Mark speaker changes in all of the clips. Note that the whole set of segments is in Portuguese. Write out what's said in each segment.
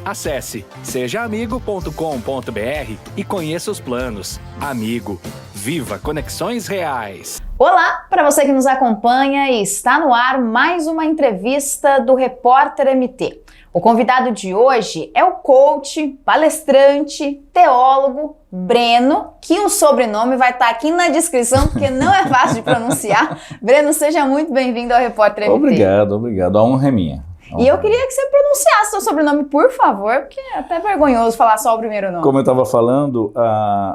Speaker 1: Acesse sejaamigo.com.br e conheça os planos. Amigo, viva conexões reais.
Speaker 2: Olá, para você que nos acompanha, está no ar mais uma entrevista do Repórter MT. O convidado de hoje é o coach, palestrante, teólogo Breno, que o sobrenome vai estar aqui na descrição, porque não é fácil de pronunciar. Breno, seja muito bem-vindo ao Repórter MT.
Speaker 3: Obrigado. A honra é minha.
Speaker 2: E eu queria que você pronunciasse seu sobrenome, por favor, porque é até vergonhoso falar só o primeiro nome.
Speaker 3: Como eu estava falando,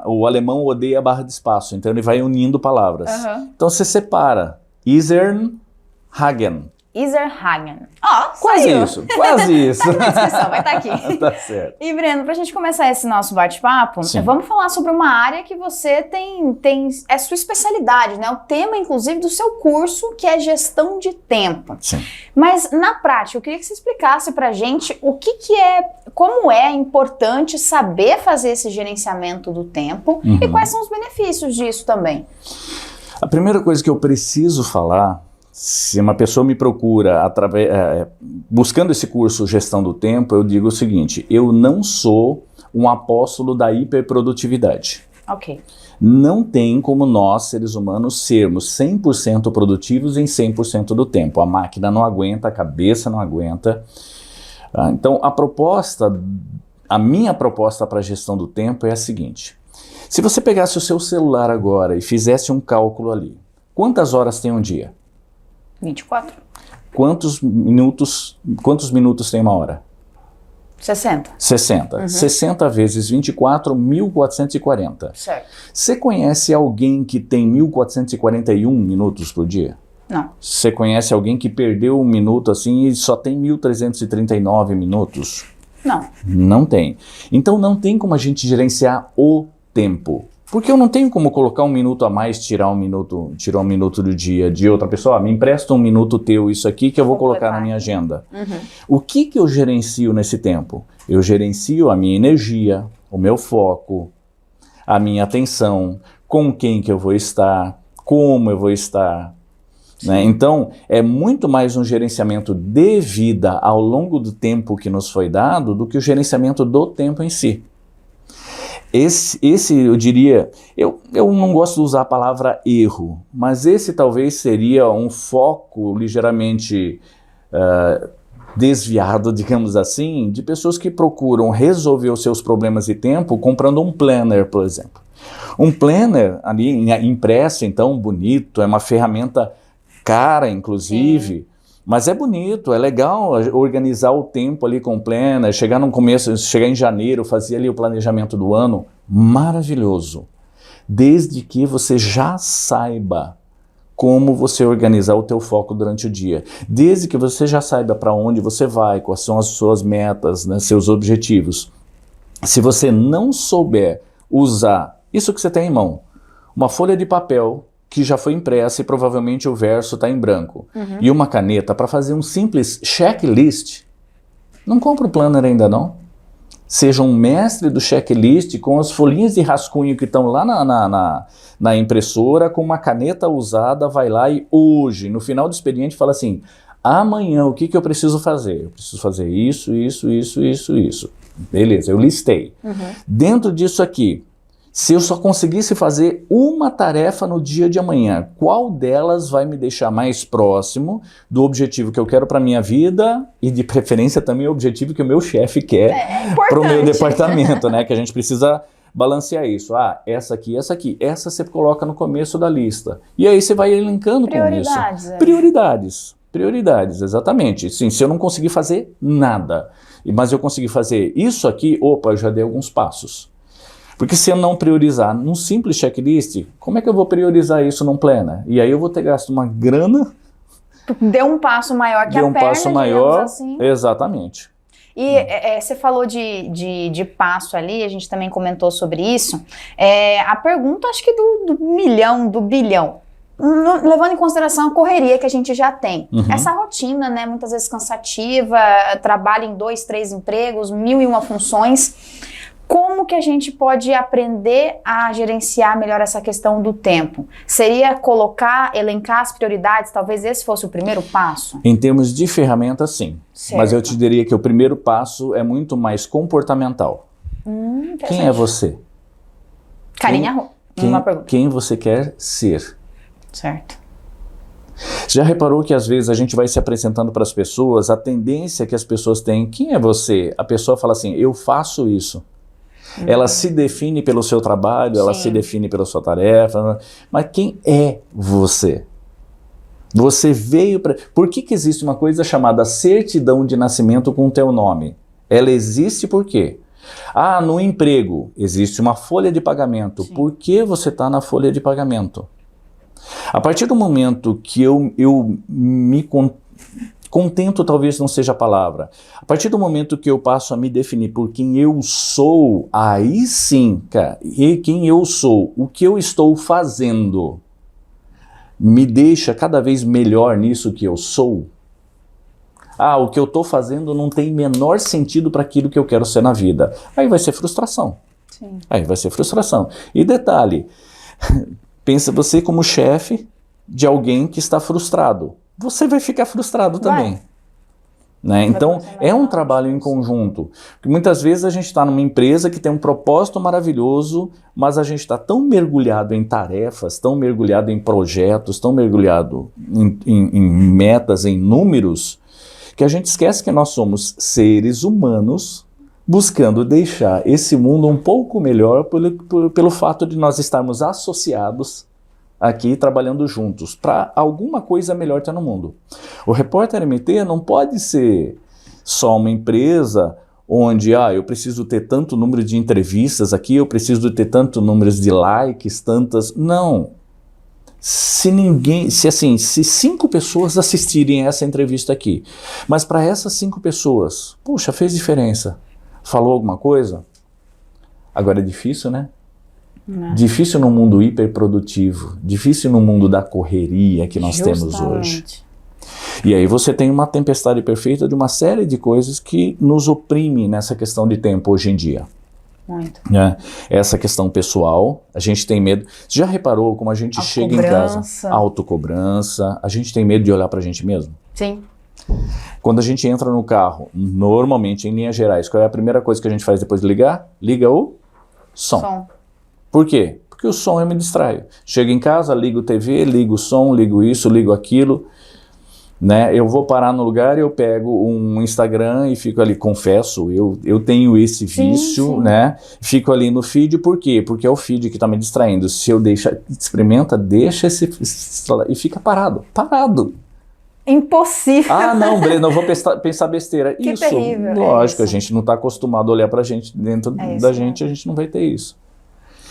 Speaker 3: o alemão odeia a barra de espaço, então ele vai unindo palavras. Então você separa Isernhagen.
Speaker 2: Isernhagen.
Speaker 3: Quase
Speaker 2: saiu.
Speaker 3: Isso, quase isso.
Speaker 2: Tá aqui na descrição, vai estar aqui.
Speaker 3: Tá certo.
Speaker 2: E Breno, pra gente começar esse nosso bate-papo, vamos falar sobre uma área que você tem é sua especialidade, né? O tema, inclusive, do seu curso, que é gestão de tempo.
Speaker 3: Sim.
Speaker 2: Mas, na prática, eu queria que você explicasse pra gente como é importante saber fazer esse gerenciamento do tempo e quais são os benefícios disso também.
Speaker 3: A primeira coisa que eu preciso falar, se uma pessoa me procura buscando esse curso Gestão do Tempo, eu digo o seguinte: eu não sou um apóstolo da hiperprodutividade.
Speaker 2: Ok.
Speaker 3: Não tem como nós, seres humanos, sermos 100% produtivos em 100% do tempo. A máquina não aguenta, a cabeça não aguenta. Então, a minha proposta para a gestão do tempo é a seguinte: se você pegasse o seu celular agora e fizesse um cálculo ali, quantas horas tem um dia?
Speaker 2: 24.
Speaker 3: Quantos minutos tem uma hora?
Speaker 2: 60.
Speaker 3: 60. 60 vezes 24, 1440.
Speaker 2: Certo.
Speaker 3: Você conhece alguém que tem 1441 minutos por dia?
Speaker 2: Não.
Speaker 3: Você conhece alguém que perdeu um minuto assim e só tem 1339 minutos?
Speaker 2: Não.
Speaker 3: Não tem. Então não tem como a gente gerenciar o tempo. Porque eu não tenho como colocar um minuto a mais, tirar um minuto do dia de outra pessoa. Me empresta um minuto teu isso aqui que eu vou colocar na minha agenda. O que eu gerencio nesse tempo? Eu gerencio a minha energia, o meu foco, a minha atenção, com quem que eu vou estar, como eu vou estar. Né? Então, é muito mais um gerenciamento de vida ao longo do tempo que nos foi dado do que o gerenciamento do tempo em si. Esse eu diria, eu não gosto de usar a palavra erro, mas esse talvez seria um foco ligeiramente desviado, digamos assim, de pessoas que procuram resolver os seus problemas de tempo comprando um planner, por exemplo. Um planner ali impresso, então, bonito, é uma ferramenta cara, inclusive. Sim. Mas é bonito, é legal organizar o tempo ali com o planner, chegar em janeiro, fazer ali o planejamento do ano, maravilhoso. Desde que você já saiba como você organizar o teu foco durante o dia. Desde que você já saiba para onde você vai, quais são as suas metas, né, seus objetivos. Se você não souber usar isso que você tem em mão, uma folha de papel que já foi impressa e provavelmente o verso está em branco, e uma caneta para fazer um simples checklist, não compra o planner ainda não. Seja um mestre do checklist com as folhinhas de rascunho que estão lá na impressora, com uma caneta usada, vai lá e hoje, no final do expediente, fala assim: amanhã o que eu preciso fazer? Eu preciso fazer isso. Beleza, eu listei. Dentro disso aqui, se eu só conseguisse fazer uma tarefa no dia de amanhã, qual delas vai me deixar mais próximo do objetivo que eu quero para a minha vida e, de preferência, também o objetivo que o meu chefe quer para o meu departamento, né? Que a gente precisa balancear isso. Essa aqui. Essa você coloca no começo da lista. E aí você vai elencando com isso. Prioridades, exatamente. Sim, se eu não conseguir fazer nada, mas eu conseguir fazer isso aqui, eu já dei alguns passos. Porque se eu não priorizar num simples checklist, como é que eu vou priorizar isso num planner? E aí eu vou ter gasto uma grana.
Speaker 2: Deu um passo maior que a perna,
Speaker 3: passo maior,
Speaker 2: assim.
Speaker 3: Exatamente.
Speaker 2: E você falou de passo ali, a gente também comentou sobre isso. A pergunta, acho que do milhão, do bilhão. Levando em consideração a correria que a gente já tem. Essa rotina, né, muitas vezes cansativa, trabalho em 2, 3 empregos, 1001 funções. Como que a gente pode aprender a gerenciar melhor essa questão do tempo? Seria elencar as prioridades? Talvez esse fosse o primeiro passo?
Speaker 3: Em termos de ferramenta, sim.
Speaker 2: Certo.
Speaker 3: Mas eu te diria que o primeiro passo é muito mais comportamental. Quem é você?
Speaker 2: Carinha, uma pergunta.
Speaker 3: Quem você quer ser?
Speaker 2: Certo.
Speaker 3: Já reparou que às vezes a gente vai se apresentando para as pessoas, a tendência que as pessoas têm, quem é você? A pessoa fala assim, eu faço isso. Ela se define pelo seu trabalho, ela se define pela sua tarefa, mas quem é você? Você veio para... Por que existe uma coisa chamada certidão de nascimento com o teu nome? Ela existe por quê? Ah, no emprego existe uma folha de pagamento.
Speaker 2: Sim.
Speaker 3: Por que você está na folha de pagamento? A partir do momento que eu me contento, talvez não seja a palavra. A partir do momento que eu passo a me definir por quem eu sou, aí sim, cara, e quem eu sou, o que eu estou fazendo, me deixa cada vez melhor nisso que eu sou. Ah, o que eu estou fazendo não tem menor sentido para aquilo que eu quero ser na vida. Aí vai ser frustração.
Speaker 2: Sim.
Speaker 3: Aí vai ser frustração. E detalhe, pensa você como chefe de alguém que está frustrado. Você vai ficar frustrado também. Né? Então, é um trabalho em conjunto. Porque muitas vezes a gente está numa empresa que tem um propósito maravilhoso, mas a gente está tão mergulhado em tarefas, tão mergulhado em projetos, tão mergulhado em metas, em números, que a gente esquece que nós somos seres humanos buscando deixar esse mundo um pouco melhor pelo fato de nós estarmos associados aqui trabalhando juntos para alguma coisa melhor ter no mundo. O Repórter MT não pode ser só uma empresa onde eu preciso ter tanto número de entrevistas aqui, eu preciso ter tanto número de likes, tantas... Não. Se 5 pessoas assistirem essa entrevista aqui, mas para essas 5 pessoas, puxa, fez diferença, falou alguma coisa? Agora é difícil, né? Difícil no mundo hiperprodutivo, difícil no mundo da correria que nós temos hoje. E aí você tem uma tempestade perfeita de uma série de coisas que nos oprime nessa questão de tempo hoje em dia.
Speaker 2: Muito.
Speaker 3: Né? Essa questão pessoal, a gente tem medo. Você já reparou como a gente chega em casa? Autocobrança. A gente tem medo de olhar pra gente mesmo?
Speaker 2: Sim.
Speaker 3: Quando a gente entra no carro, normalmente em linhas gerais, qual é a primeira coisa que a gente faz depois de ligar? Liga o som. Por quê? Porque o som eu me distraio. Chego em casa, ligo TV, ligo o som, ligo isso, ligo aquilo. Né? Eu vou parar no lugar, eu pego um Instagram e fico ali, confesso, eu tenho esse vício, sim. Né? Fico ali no feed, por quê? Porque é o feed que está me distraindo. Se eu experimenta, deixa e fica parado.
Speaker 2: Impossível.
Speaker 3: Ah, não, Breno, eu vou pensar besteira.
Speaker 2: Que
Speaker 3: isso,
Speaker 2: terrível.
Speaker 3: Lógico, a gente não está acostumado a olhar pra gente, dentro da gente, a gente não vai ter isso.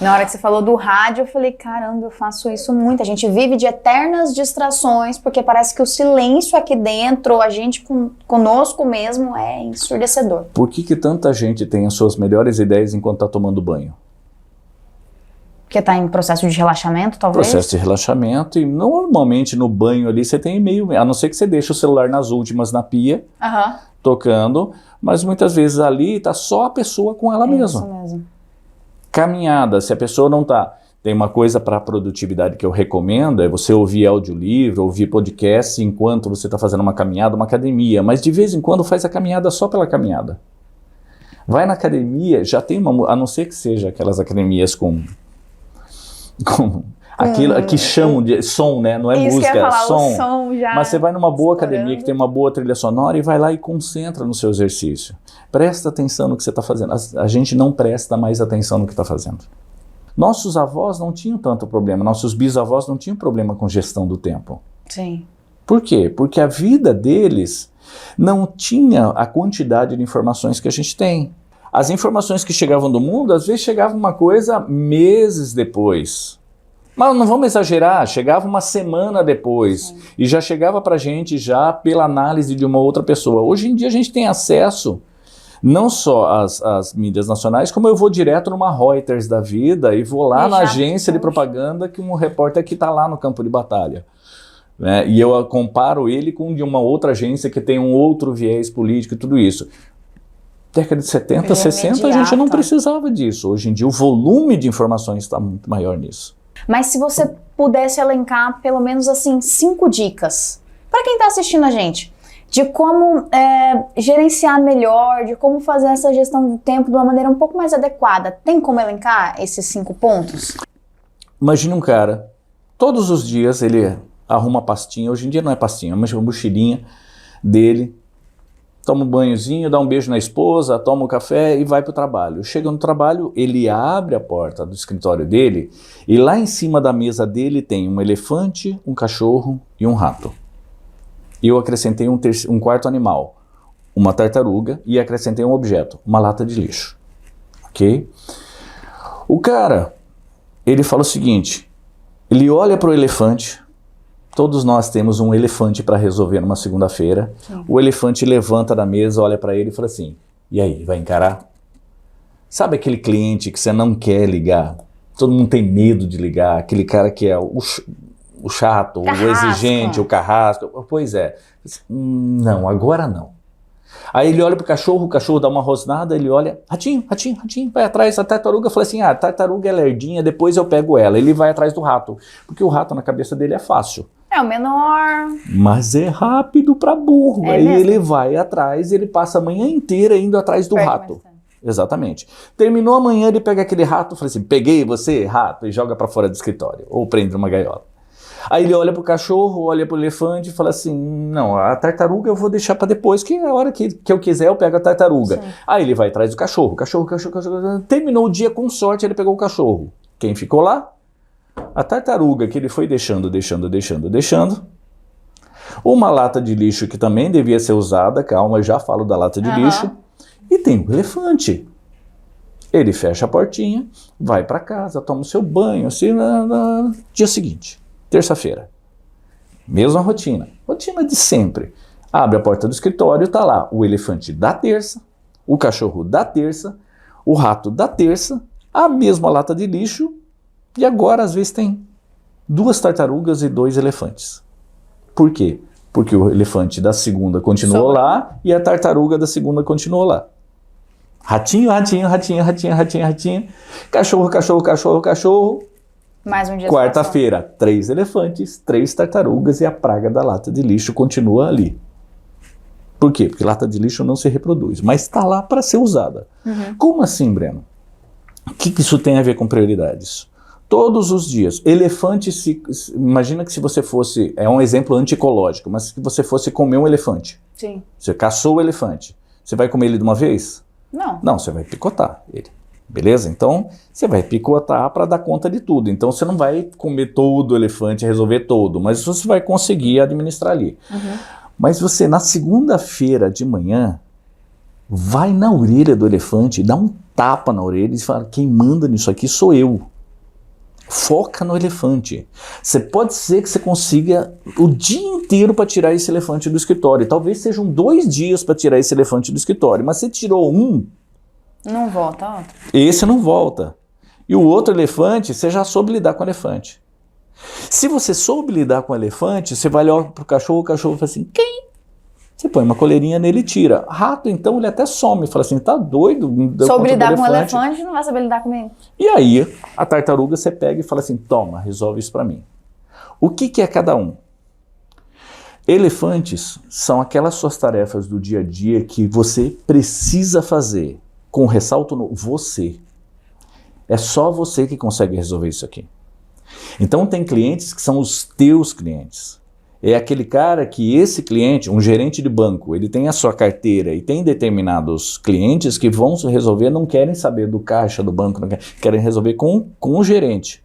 Speaker 2: Na hora que você falou do rádio, eu falei, caramba, eu faço isso muito. A gente vive de eternas distrações, porque parece que o silêncio aqui dentro, a gente conosco mesmo, é ensurdecedor.
Speaker 3: Por que tanta gente tem as suas melhores ideias enquanto está tomando banho?
Speaker 2: Porque está em processo de relaxamento, talvez?
Speaker 3: Processo de relaxamento, e normalmente no banho ali você tem e-mail, a não ser que você deixe o celular nas últimas na pia, tocando, mas muitas vezes ali está só a pessoa com ela mesma.
Speaker 2: Isso mesmo.
Speaker 3: Caminhada, se a pessoa não está... Tem uma coisa para produtividade que eu recomendo, é você ouvir audiolivro, ouvir podcast enquanto você está fazendo uma caminhada, uma academia, mas de vez em quando faz a caminhada só pela caminhada. Vai na academia, já tem uma... A não ser que seja aquelas academias com aquilo que chamam de som, né? Não é
Speaker 2: isso
Speaker 3: música,
Speaker 2: que eu ia falar,
Speaker 3: é som.
Speaker 2: O som já
Speaker 3: mas você vai numa boa
Speaker 2: estourando.
Speaker 3: academia que tem uma boa trilha sonora e vai lá e concentra no seu exercício. Presta atenção no que você está fazendo. A gente não presta mais atenção no que está fazendo. Nossos avós não tinham tanto problema, nossos bisavós não tinham problema com gestão do tempo.
Speaker 2: Sim.
Speaker 3: Por quê? Porque a vida deles não tinha a quantidade de informações que a gente tem. As informações que chegavam do mundo, às vezes chegava uma coisa meses depois. Mas não vamos exagerar, chegava uma semana depois. Sim. E já chegava pra gente já pela análise de uma outra pessoa. Hoje em dia a gente tem acesso não só às mídias nacionais, como eu vou direto numa Reuters da vida e vou lá na agência de propaganda que um repórter que está lá no campo de batalha. Né? E eu comparo ele com de uma outra agência que tem um outro viés político e tudo isso. Década de 70,
Speaker 2: Ele é
Speaker 3: 60, a gente não
Speaker 2: imediato.
Speaker 3: precisava disso. Hoje em dia o volume de informações está muito maior nisso.
Speaker 2: Mas se você pudesse elencar pelo menos assim 5 dicas para quem está assistindo a gente, de como gerenciar melhor, de como fazer essa gestão do tempo de uma maneira um pouco mais adequada, tem como elencar esses 5 pontos?
Speaker 3: Imagine um cara, todos os dias ele arruma a pastinha, hoje em dia não é pastinha, mas uma mochilinha dele, toma um banhozinho, dá um beijo na esposa, toma um café e vai para o trabalho. Chega no trabalho, ele abre a porta do escritório dele e lá em cima da mesa dele tem um elefante, um cachorro e um rato. E eu acrescentei um quarto animal, uma tartaruga, e acrescentei um objeto, uma lata de lixo. Ok? O cara, ele fala o seguinte, ele olha para o elefante. Todos nós temos um elefante para resolver numa segunda-feira. O elefante levanta da mesa, olha para ele e fala assim, e aí, vai encarar? Sabe aquele cliente que você não quer ligar? Todo mundo tem medo de ligar, aquele cara que é o chato,
Speaker 2: Carrasco.
Speaker 3: o exigente, o carrasco. Pois é. Não, agora não. Aí ele olha pro cachorro, o cachorro dá uma rosnada, ele olha, ratinho, ratinho, ratinho, vai atrás. A tartaruga fala assim, a tartaruga é lerdinha, depois eu pego ela. Ele vai atrás do rato, porque o rato na cabeça dele é fácil.
Speaker 2: É o menor.
Speaker 3: Mas é rápido pra burro.
Speaker 2: É
Speaker 3: Aí
Speaker 2: mesmo?
Speaker 3: ele vai atrás, ele passa a manhã inteira indo atrás do
Speaker 2: Perde
Speaker 3: rato.
Speaker 2: bastante.
Speaker 3: Exatamente. Terminou a manhã, ele pega aquele rato, fala assim, peguei você, rato, e joga pra fora do escritório, ou prende numa gaiola. Aí ele olha pro cachorro, olha pro elefante e fala assim, não, a tartaruga eu vou deixar pra depois, que a hora que eu quiser eu pego a tartaruga.
Speaker 2: Sim.
Speaker 3: Aí ele vai atrás do cachorro, cachorro. Terminou o dia, com sorte ele pegou o cachorro. Quem ficou lá? A tartaruga que ele foi deixando. Uma lata de lixo que também devia ser usada, calma, eu já falo da lata de lixo. E tem o elefante. Ele fecha a portinha, vai para casa, toma o seu banho, assim, dia seguinte, terça-feira. Mesma rotina de sempre. Abre a porta do escritório, tá lá o elefante da terça, o cachorro da terça, o rato da terça, a mesma lata de lixo, e agora às vezes tem 2 tartarugas e 2 elefantes. Por quê? Porque o elefante da segunda continuou lá e a tartaruga da segunda continuou lá. Ratinho, ratinho, ratinho, ratinho, ratinho, ratinho. Cachorro, cachorro, cachorro, cachorro.
Speaker 2: Mais um dia.
Speaker 3: Quarta-feira, 3 elefantes, 3 tartarugas e a praga da lata de lixo continua ali. Por quê? Porque lata de lixo não se reproduz, mas está lá para ser usada. Como assim, Breno? O que isso tem a ver com prioridades? Todos os dias, elefante, imagina que se você fosse, é um exemplo anti-ecológico, mas se você fosse comer um elefante,
Speaker 2: Sim.
Speaker 3: você caçou o elefante, você vai comer ele de uma vez?
Speaker 2: Não.
Speaker 3: Não, você vai picotar ele, beleza? Então, você vai picotar para dar conta de tudo, então você não vai comer todo o elefante, resolver todo, mas você vai conseguir administrar ali. Mas você, na segunda-feira de manhã, vai na orelha do elefante, dá um tapa na orelha e fala, quem manda nisso aqui sou eu. Foca no elefante. Você pode ser que você consiga o dia inteiro para tirar esse elefante do escritório. Talvez sejam 2 dias para tirar esse elefante do escritório, mas você tirou um,
Speaker 2: Não volta, ó.
Speaker 3: esse não volta. E o outro elefante, você já soube lidar com o elefante. Se você soube lidar com o elefante, você vai olhar para o cachorro fala assim, quem? Você põe uma coleirinha nele e tira. Rato, então, ele até some, fala assim, tá doido?
Speaker 2: Soube lidar com o elefante, não vai saber lidar comigo.
Speaker 3: E aí, a tartaruga você pega e fala assim, toma, resolve isso para mim. O que é cada um? Elefantes são aquelas suas tarefas do dia a dia que você precisa fazer, com ressalto no você. É só você que consegue resolver isso aqui. Então tem clientes que são os teus clientes. É aquele cara que esse cliente, um gerente de banco, ele tem a sua carteira e tem determinados clientes que vão resolver, não querem saber do caixa do banco, não querem resolver com o gerente.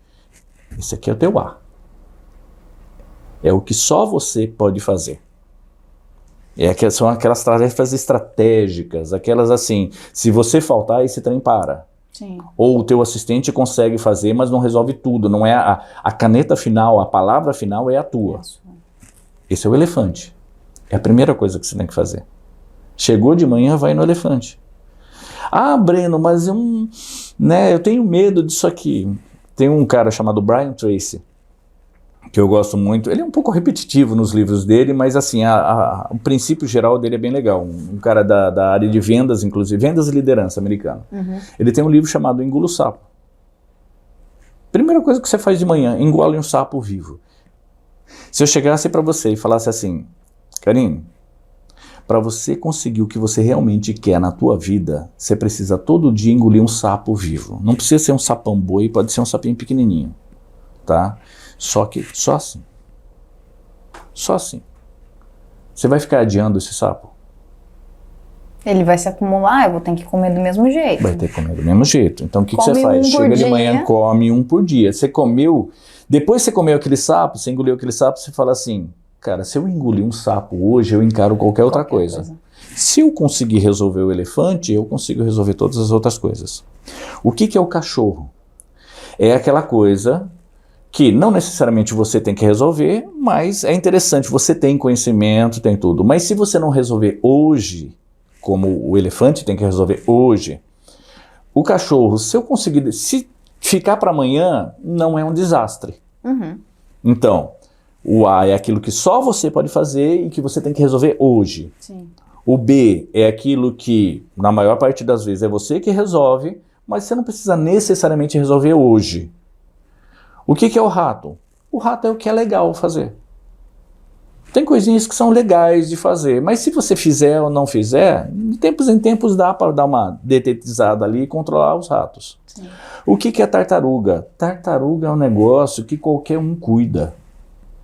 Speaker 3: Esse aqui é o teu A. É o que só você pode fazer. São aquelas tarefas estratégicas, aquelas assim, se você faltar, esse trem para.
Speaker 2: Sim.
Speaker 3: Ou o teu assistente consegue fazer, mas não resolve tudo. Não é a caneta final, a palavra final é a tua. Esse é o elefante. É a primeira coisa que você tem que fazer. Chegou de manhã, vai no elefante. Ah, Breno, mas eu tenho medo disso aqui. Tem um cara chamado Brian Tracy. que eu gosto muito. Ele é um pouco repetitivo nos livros dele, mas assim, o princípio geral dele é bem legal. Um cara da área de vendas, inclusive, vendas e liderança americano. Ele tem um livro chamado Engula o Sapo. Primeira coisa que você faz de manhã, engole um sapo vivo. Se eu chegasse para você e falasse assim, Karine, para você conseguir o que você realmente quer na tua vida, você precisa todo dia engolir um sapo vivo. Não precisa ser um sapão boi, pode ser um sapinho pequenininho, tá? Só assim. Só assim. Você vai ficar adiando esse sapo?
Speaker 2: Ele vai se acumular, eu vou ter que comer do mesmo jeito.
Speaker 3: Vai ter que comer do mesmo jeito. Então o que você
Speaker 2: Come
Speaker 3: faz?
Speaker 2: um por
Speaker 3: Chega de
Speaker 2: dia.
Speaker 3: manhã, come um por dia. Você comeu, depois você comeu aquele sapo, você engoliu aquele sapo, você fala assim, cara, se eu engolir um sapo hoje, eu encaro qualquer outra coisa. Se eu conseguir resolver o elefante, eu consigo resolver todas as outras coisas. O que é o cachorro? É aquela coisa que não necessariamente você tem que resolver, mas é interessante, você tem conhecimento, tem tudo. Mas se você não resolver hoje, como o elefante tem que resolver hoje, o cachorro, se eu conseguir, se ficar para amanhã, não é um desastre. Então, o A é aquilo que só você pode fazer e que você tem que resolver hoje.
Speaker 2: Sim.
Speaker 3: O B é aquilo que, na maior parte das vezes, é você que resolve, mas você não precisa necessariamente resolver hoje. O que é o rato? O rato é o que é legal fazer. Tem coisinhas que são legais de fazer, mas se você fizer ou não fizer, de tempos em tempos dá para dar uma detetizada ali e controlar os ratos.
Speaker 2: Sim.
Speaker 3: O que é tartaruga? Tartaruga é um negócio que qualquer um cuida.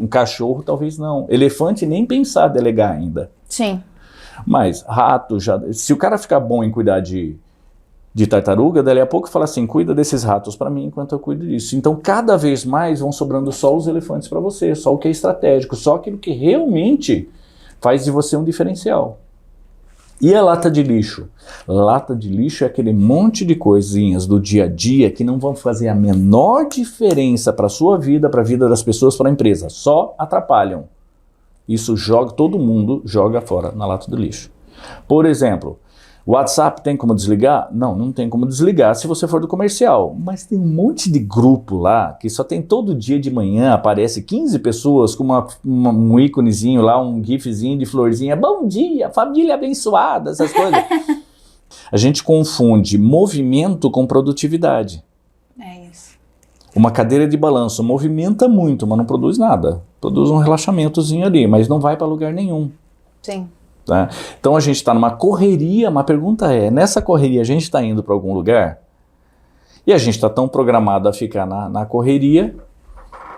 Speaker 3: Um cachorro talvez não. Elefante nem pensar delegar ainda.
Speaker 2: Sim.
Speaker 3: Mas rato, se o cara ficar bom em cuidar de tartaruga, dali a pouco fala assim, cuida desses ratos para mim enquanto eu cuido disso. Então cada vez mais vão sobrando só os elefantes para você, só o que é estratégico, só aquilo que realmente faz de você um diferencial. E a lata de lixo? Lata de lixo é aquele monte de coisinhas do dia a dia que não vão fazer a menor diferença para a sua vida, para a vida das pessoas, para a empresa, só atrapalham. Isso todo mundo joga fora na lata do lixo. Por exemplo, o WhatsApp tem como desligar? Não, não tem como desligar se você for do comercial. Mas tem um monte de grupo lá que só tem todo dia de manhã, aparece 15 pessoas com um íconezinho lá, um gifzinho de florzinha. Bom dia, família abençoada, essas coisas. A gente confunde movimento com produtividade.
Speaker 2: É isso.
Speaker 3: Uma cadeira de balanço movimenta muito, mas não produz nada. Produz um relaxamentozinho ali, mas não vai para lugar nenhum.
Speaker 2: Sim.
Speaker 3: Tá? Então a gente está numa correria, uma pergunta é, nessa correria a gente está indo para algum lugar? E a gente está tão programado a ficar na correria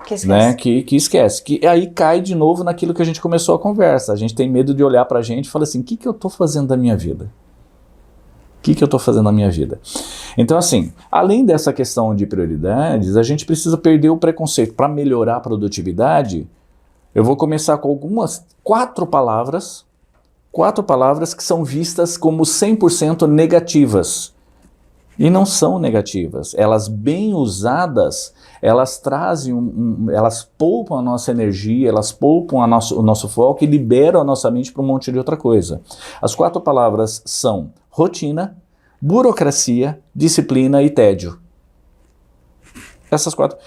Speaker 2: Que esquece.
Speaker 3: né, que esquece. Que aí cai de novo naquilo que a gente começou a conversa. A gente tem medo de olhar para a gente e falar assim, o que eu estou fazendo da minha vida? O que eu estou fazendo da minha vida? Então assim, além dessa questão de prioridades, a gente precisa perder o preconceito. Para melhorar a produtividade, eu vou começar com quatro palavras que são vistas como 100% negativas. E não são negativas. Elas bem usadas, elas trazem, elas poupam a nossa energia, elas poupam o nosso foco e liberam a nossa mente para um monte de outra coisa. As quatro palavras são rotina, burocracia, disciplina e tédio. Essas quatro.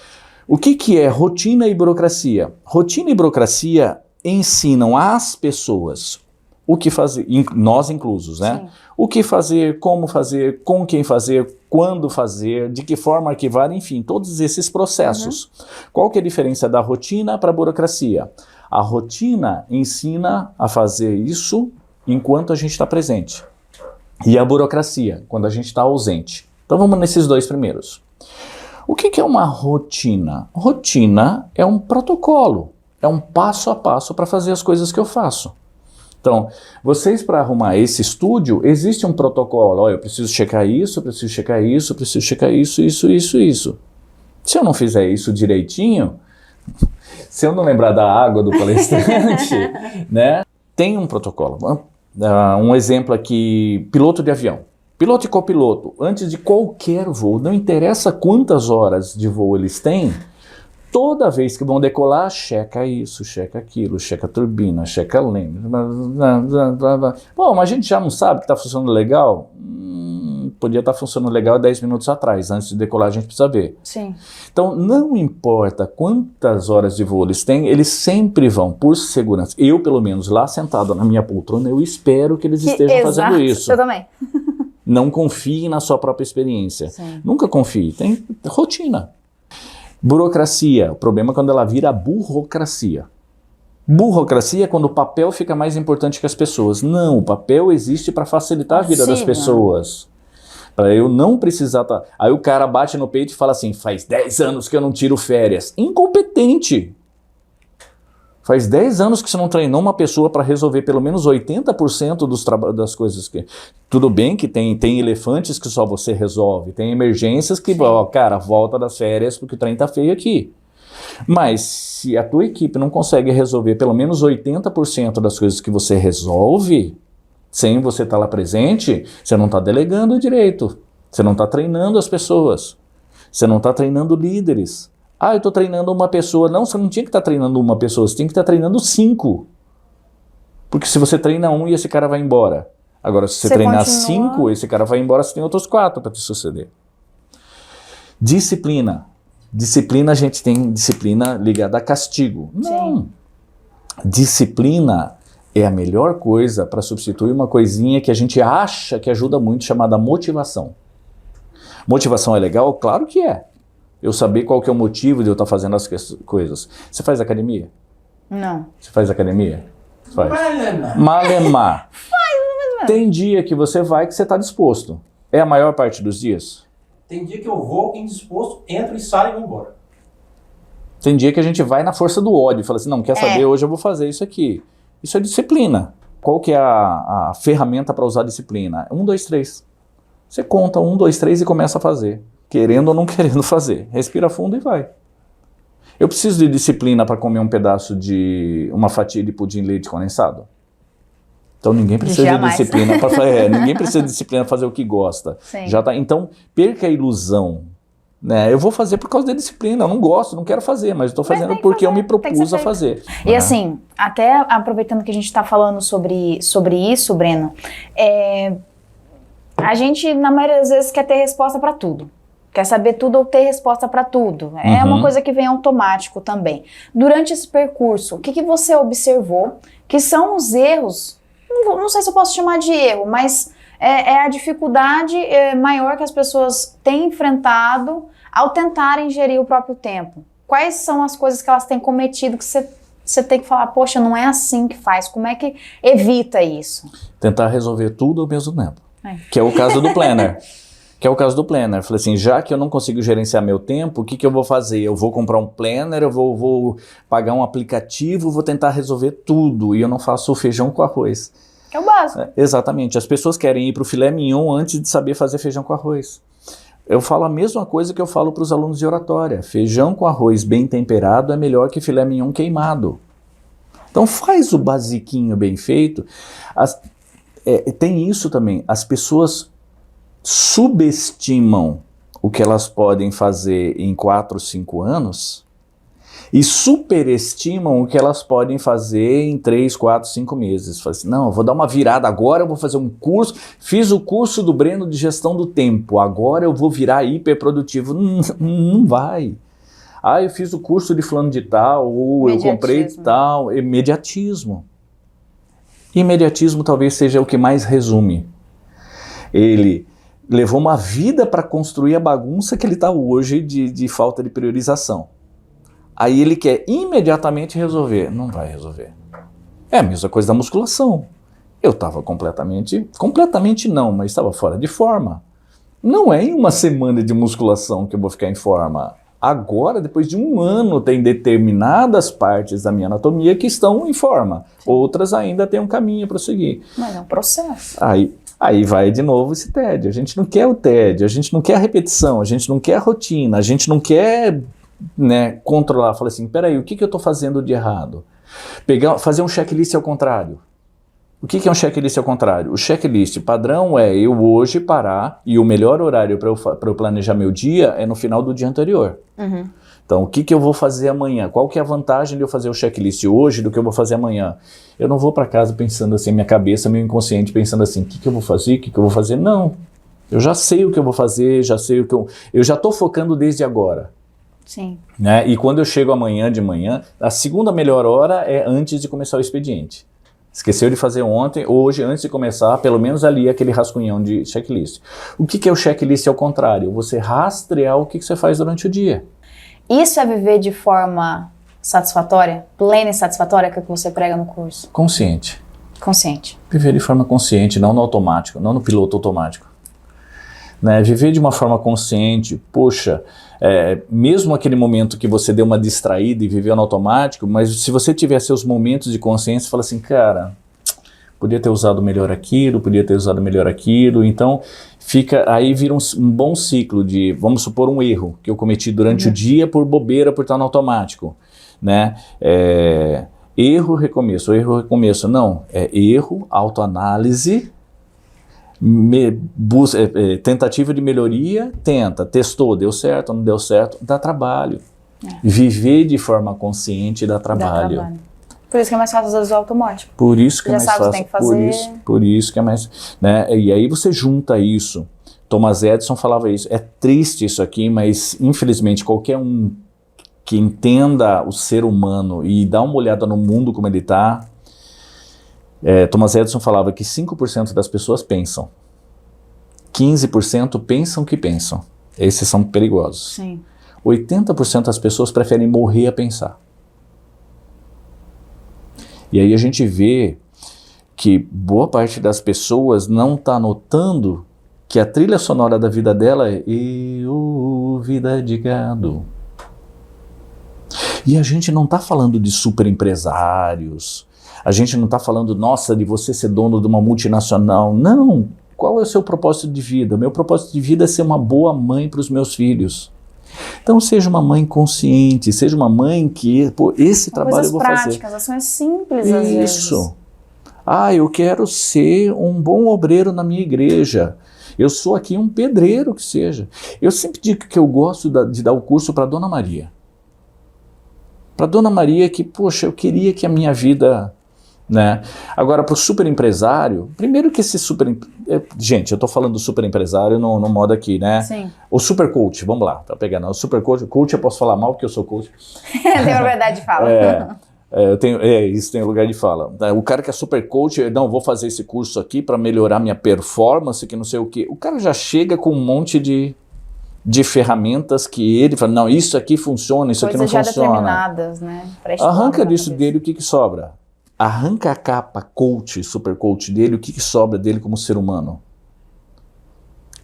Speaker 3: O que é rotina e burocracia? Rotina e burocracia ensinam às pessoas o que fazer, nós inclusos, né?
Speaker 2: Sim.
Speaker 3: O que fazer, como fazer, com quem fazer, quando fazer, de que forma arquivar, enfim, todos esses processos. Qual que é a diferença da rotina para a burocracia? A rotina ensina a fazer isso enquanto a gente está presente. E a burocracia, quando a gente está ausente. Então vamos nesses dois primeiros. O que é uma rotina? Rotina é um protocolo, é um passo a passo para fazer as coisas que eu faço. Então, vocês para arrumar esse estúdio, existe um protocolo. Olha, eu preciso checar isso, eu preciso checar isso, eu preciso checar isso. Se eu não fizer isso direitinho, se eu não lembrar da água do palestrante, né? Tem um protocolo. Um exemplo aqui, piloto de avião. Piloto e copiloto, antes de qualquer voo, não interessa quantas horas de voo eles têm, toda vez que vão decolar, checa isso, checa aquilo, checa a turbina, checa a leme. Bom, mas a gente já não sabe que está funcionando legal? podia estar funcionando legal 10 minutos atrás, antes de decolar a gente precisa ver.
Speaker 2: Sim.
Speaker 3: Então, não importa quantas horas de voo eles têm, eles sempre vão, por segurança. Eu, pelo menos, lá sentado na minha poltrona, eu espero que eles estejam fazendo isso.
Speaker 2: Eu também.
Speaker 3: Não confie na sua própria experiência.
Speaker 2: Sim.
Speaker 3: Nunca confie. Tem rotina. Burocracia. O problema é quando ela vira burocracia. Burocracia é quando o papel fica mais importante que as pessoas. Não, o papel existe para facilitar a vida das pessoas. Para eu não precisar... Aí o cara bate no peito e fala assim, faz 10 anos que eu não tiro férias. Incompetente! Faz 10 anos que você não treinou uma pessoa para resolver pelo menos 80% das coisas que... Tudo bem que tem elefantes que só você resolve, tem emergências que, ó, cara, volta das férias porque o trem tá feio aqui. Mas se a tua equipe não consegue resolver pelo menos 80% das coisas que você resolve, sem você estar lá presente, você não está delegando direito, você não está treinando as pessoas, você não está treinando líderes. Ah, eu estou treinando uma pessoa. Não, você não tinha que estar treinando uma pessoa, você tinha que estar treinando 5. Porque se você treina 1 e esse cara vai embora. Agora, se você treinar 5, esse cara vai embora, você tem outros 4 para te suceder. Disciplina. Disciplina, a gente tem disciplina ligada a castigo. Não. Sim. Disciplina é a melhor coisa para substituir uma coisinha que a gente acha que ajuda muito, chamada motivação. Motivação é legal? Claro que é. Eu saber qual que é o motivo de eu estar fazendo as coisas. Você faz academia?
Speaker 2: Não.
Speaker 3: Você faz academia? Faz. Malemar. Tem dia que você vai que você está disposto. É a maior parte dos dias?
Speaker 4: Tem dia que eu vou indisposto, entro e saio e vou embora.
Speaker 3: Tem dia que a gente vai na força do ódio, fala assim, não, quer saber, hoje eu vou fazer isso aqui. Isso é disciplina. Qual que é a ferramenta para usar disciplina? 1, 2, 3. Você conta 1, 2, 3 e começa a fazer. Querendo ou não querendo fazer. Respira fundo e vai. Eu preciso de disciplina para comer um pedaço de... uma fatia de pudim leite condensado? Então ninguém precisa de disciplina para fazer. Ninguém precisa de disciplina para fazer o que gosta. Já tá. Então perca a ilusão. Né? Eu vou fazer por causa da disciplina. Eu não gosto, não quero fazer, mas estou fazendo porque eu me propus a fazer.
Speaker 2: E assim, até aproveitando que a gente está falando sobre isso, Breno, a gente na maioria das vezes quer ter resposta para tudo. Quer saber tudo ou ter resposta para tudo. É uma coisa que vem automático também. Durante esse percurso, o que você observou que são os erros? Não sei se eu posso chamar de erro, mas é a dificuldade maior que as pessoas têm enfrentado ao tentarem gerir o próprio tempo. Quais são as coisas que elas têm cometido que você tem que falar, poxa, não é assim que faz, como é que evita isso?
Speaker 3: Tentar resolver tudo ao mesmo tempo, que é o caso do planner. Falei assim, já que eu não consigo gerenciar meu tempo, o que eu vou fazer? Eu vou comprar um planner, eu vou pagar um aplicativo, vou tentar resolver tudo, e eu não faço o feijão com arroz.
Speaker 2: É o básico.
Speaker 3: Exatamente. As pessoas querem ir para o filé mignon antes de saber fazer feijão com arroz. Eu falo a mesma coisa que eu falo para os alunos de oratória. Feijão com arroz bem temperado é melhor que filé mignon queimado. Então faz o basiquinho bem feito. Tem isso também. As pessoas subestimam o que elas podem fazer em 4, 5 anos e superestimam o que elas podem fazer em 3, 4, 5 meses. Fala assim, não, eu vou dar uma virada agora, eu vou fazer um curso, fiz o curso do Breno de gestão do tempo, agora eu vou virar hiperprodutivo. Não vai. Ah, eu fiz o curso de fulano de tal, ou eu comprei tal. Imediatismo. Imediatismo talvez seja o que mais resume. Ele levou uma vida para construir a bagunça que ele está hoje de falta de priorização. Aí ele quer imediatamente resolver. Não vai resolver. É a mesma coisa da musculação. Eu estava completamente não, mas estava fora de forma. Não é em uma semana de musculação que eu vou ficar em forma. Agora, depois de 1 ano, tem determinadas partes da minha anatomia que estão em forma. Outras ainda têm um caminho para seguir.
Speaker 2: Mas é um processo.
Speaker 3: Aí vai de novo esse tédio. A gente não quer o tédio, a gente não quer a repetição, a gente não quer a rotina, a gente não quer... controlar, falar assim, peraí, o que eu estou fazendo de errado? Fazer um checklist ao contrário. O que é um checklist ao contrário? O checklist padrão é eu hoje parar e o melhor horário para eu planejar meu dia é no final do dia anterior. Então, o que eu vou fazer amanhã? Qual que é a vantagem de eu fazer o checklist hoje do que eu vou fazer amanhã? Eu não vou para casa pensando assim, minha cabeça, meu inconsciente pensando assim, o que eu vou fazer, o que eu vou fazer? Não. Eu já sei o que eu vou fazer, já sei o que eu já estou focando desde agora.
Speaker 2: Sim.
Speaker 3: Né? E quando eu chego amanhã de manhã, a segunda melhor hora é antes de começar o expediente. Esqueceu de fazer ontem, hoje, antes de começar, pelo menos ali aquele rascunhão de checklist. O que é o checklist ao contrário? Você rastrear o que você faz durante o dia.
Speaker 2: Isso é viver de forma satisfatória, plena e satisfatória, que é o que você prega no curso?
Speaker 3: Consciente.
Speaker 2: Consciente.
Speaker 3: Viver de forma consciente, não no automático, não no piloto automático. Né? Viver de uma forma consciente, poxa, mesmo aquele momento que você deu uma distraída e viveu no automático, mas se você tiver seus momentos de consciência, fala assim, cara, podia ter usado melhor aquilo, podia ter usado melhor aquilo, então aí vira um bom ciclo de, vamos supor, um erro que eu cometi durante o dia por bobeira, por estar no automático, né? Erro, recomeço, não, é erro, autoanálise, tentativa de melhoria, testou, deu certo, não deu certo, dá trabalho. Viver de forma consciente dá trabalho.
Speaker 2: Por isso que é mais fácil usar o automático.
Speaker 3: Por isso que é
Speaker 2: já
Speaker 3: mais
Speaker 2: sabe
Speaker 3: fácil.
Speaker 2: Que tem que fazer.
Speaker 3: Por isso que é mais, né? E aí você junta isso. Thomas Edison falava isso. É triste isso aqui, mas infelizmente qualquer um que entenda o ser humano e dá uma olhada no mundo como ele está, Thomas Edison falava que 5% das pessoas pensam. 15% pensam que pensam. Esses são perigosos.
Speaker 2: Sim.
Speaker 3: 80% das pessoas preferem morrer a pensar. E aí a gente vê que boa parte das pessoas não está notando que a trilha sonora da vida dela é Eu, vida de gado. E a gente não está falando de super empresários, a gente não está falando, nossa, de você ser dono de uma multinacional. Não. Qual é o seu propósito de vida? Meu propósito de vida é ser uma boa mãe para os meus filhos. Então seja uma mãe consciente, seja uma mãe que, pô, esse trabalho eu vou fazer.
Speaker 2: Coisas práticas, ações simples às vezes.
Speaker 3: Isso. Eu quero ser um bom obreiro na minha igreja. Eu sou aqui um pedreiro que seja. Eu sempre digo que eu gosto de dar o curso para Dona Maria. Para Dona Maria que, poxa, eu queria que a minha vida... Né? Agora, para o super empresário, primeiro que esse gente, eu estou falando do super empresário no modo aqui, né?
Speaker 2: Sim.
Speaker 3: O super coach, vamos lá, para pegar, não, o super coach eu posso falar mal porque eu sou coach.
Speaker 2: Tem verdade de fala.
Speaker 3: Isso tem lugar de fala. O cara que é super coach, não, vou fazer esse curso aqui para melhorar minha performance, que não sei o quê. O cara já chega com um monte de ferramentas que ele fala, não, isso aqui funciona, isso aqui não funciona.
Speaker 2: Coisas já determinadas, né?
Speaker 3: Arranca disso dele, o que sobra? Arranca a capa coach, super coach dele, o que sobra dele como ser humano?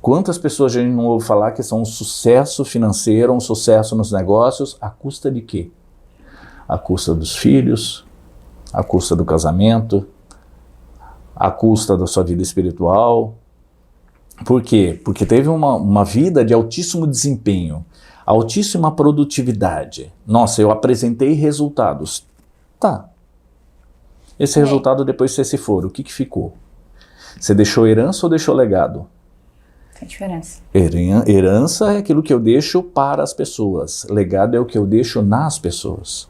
Speaker 3: Quantas pessoas a gente não ouve falar que são um sucesso financeiro, um sucesso nos negócios, à custa de quê? À custa dos filhos, à custa do casamento, à custa da sua vida espiritual. Por quê? Porque teve uma vida de altíssimo desempenho, altíssima produtividade. Nossa, eu apresentei resultados. Tá. Esse resultado depois você se for, o que ficou? Você deixou herança ou deixou legado?
Speaker 2: Tem diferença.
Speaker 3: Herança é aquilo que eu deixo para as pessoas. Legado é o que eu deixo nas pessoas.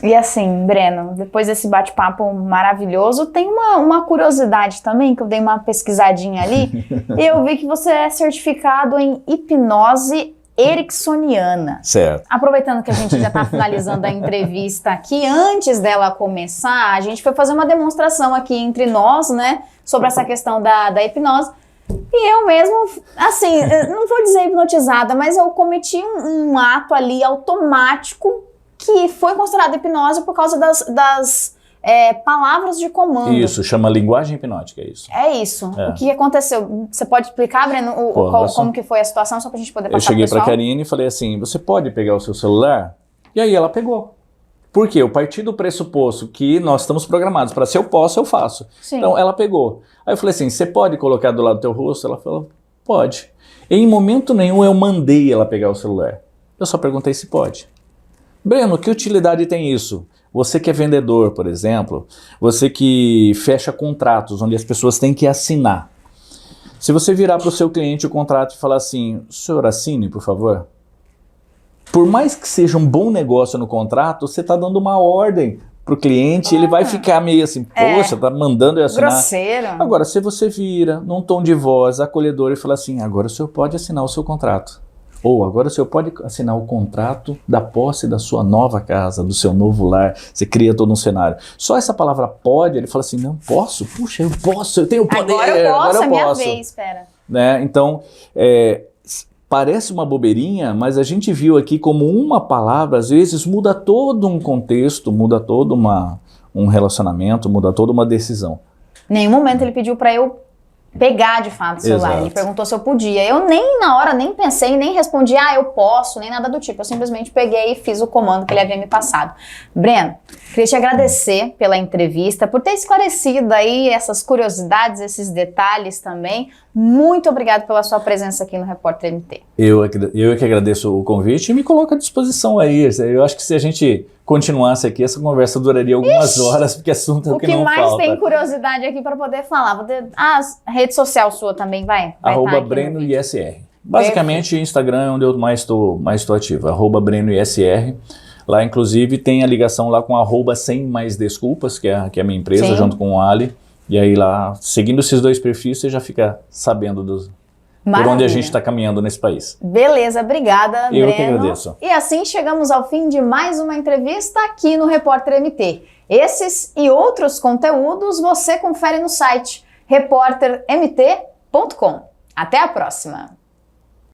Speaker 2: E assim, Breno, depois desse bate-papo maravilhoso, tem uma curiosidade também, que eu dei uma pesquisadinha ali, e eu vi que você é certificado em hipnose ericksoniana.
Speaker 3: Certo.
Speaker 2: Aproveitando que a gente já está finalizando a entrevista aqui, antes dela começar, a gente foi fazer uma demonstração aqui entre nós, né, sobre essa questão da hipnose. E eu mesmo, assim, não vou dizer hipnotizada, mas eu cometi um ato ali automático que foi considerado hipnose por causa das palavras de comando.
Speaker 3: Isso, chama linguagem hipnótica, é isso.
Speaker 2: É isso. O que aconteceu? Você pode explicar, Breno, como que foi a situação, só pra gente poder passar pro pessoal?
Speaker 3: Eu cheguei pra Karine e falei assim, você pode pegar o seu celular? E aí ela pegou. Por quê? Eu parti do pressuposto que nós estamos programados para se eu posso, eu faço. Sim. Então ela pegou. Aí eu falei assim, você pode colocar do lado do teu rosto? Ela falou, pode. Em momento nenhum eu mandei ela pegar o celular. Eu só perguntei se pode. Breno, que utilidade tem isso? Você que é vendedor, por exemplo, você que fecha contratos onde as pessoas têm que assinar. Se você virar para o seu cliente o contrato e falar assim, senhor, assine, por favor. Por mais que seja um bom negócio no contrato, você está dando uma ordem pro cliente, ele vai ficar meio assim, poxa, tá mandando eu assinar.
Speaker 2: Grosseiro.
Speaker 3: Agora, se você vira num tom de voz acolhedor e fala assim, agora o senhor pode assinar o seu contrato. Ou agora o senhor pode assinar o contrato da posse da sua nova casa, do seu novo lar. Você cria todo um cenário. Só essa palavra pode, ele fala assim, não posso, puxa, eu posso, eu tenho poder.
Speaker 2: Agora eu posso,
Speaker 3: agora
Speaker 2: é
Speaker 3: eu
Speaker 2: minha
Speaker 3: posso.
Speaker 2: vez, espera.
Speaker 3: Né? Então, parece uma bobeirinha, mas a gente viu aqui como uma palavra, às vezes, muda todo um contexto, muda todo um relacionamento, muda toda uma decisão.
Speaker 2: Em nenhum momento ele pediu pra eu pegar de fato o celular.
Speaker 3: Exato.
Speaker 2: Ele perguntou se eu podia. Eu nem na hora nem pensei, nem respondi, eu posso, nem nada do tipo. Eu simplesmente peguei e fiz o comando que ele havia me passado. Breno, queria te agradecer pela entrevista, por ter esclarecido aí essas curiosidades, esses detalhes também. Muito obrigado pela sua presença aqui no Repórter MT.
Speaker 3: Eu que agradeço o convite e me coloco à disposição aí. Eu acho que se a gente continuasse aqui, essa conversa duraria algumas horas, porque assunto é o que não falta.
Speaker 2: O que mais tem curiosidade aqui para poder falar? A rede social sua também vai
Speaker 3: @BrenoISR.
Speaker 2: tá aqui no vídeo.
Speaker 3: Basicamente, Instagram é onde eu mais estou ativo. @BrenoISR. Lá, inclusive, tem a ligação lá com @sem mais desculpas, que é a minha empresa,
Speaker 2: Sim.
Speaker 3: junto com o Ali. E aí lá, seguindo esses dois perfis, você já fica sabendo por onde a gente está caminhando nesse país.
Speaker 2: Beleza, obrigada,
Speaker 3: Eu
Speaker 2: Breno.
Speaker 3: que agradeço.
Speaker 2: E assim chegamos ao fim de mais uma entrevista aqui no Repórter MT. Esses e outros conteúdos você confere no site repórtermt.com. Até a próxima!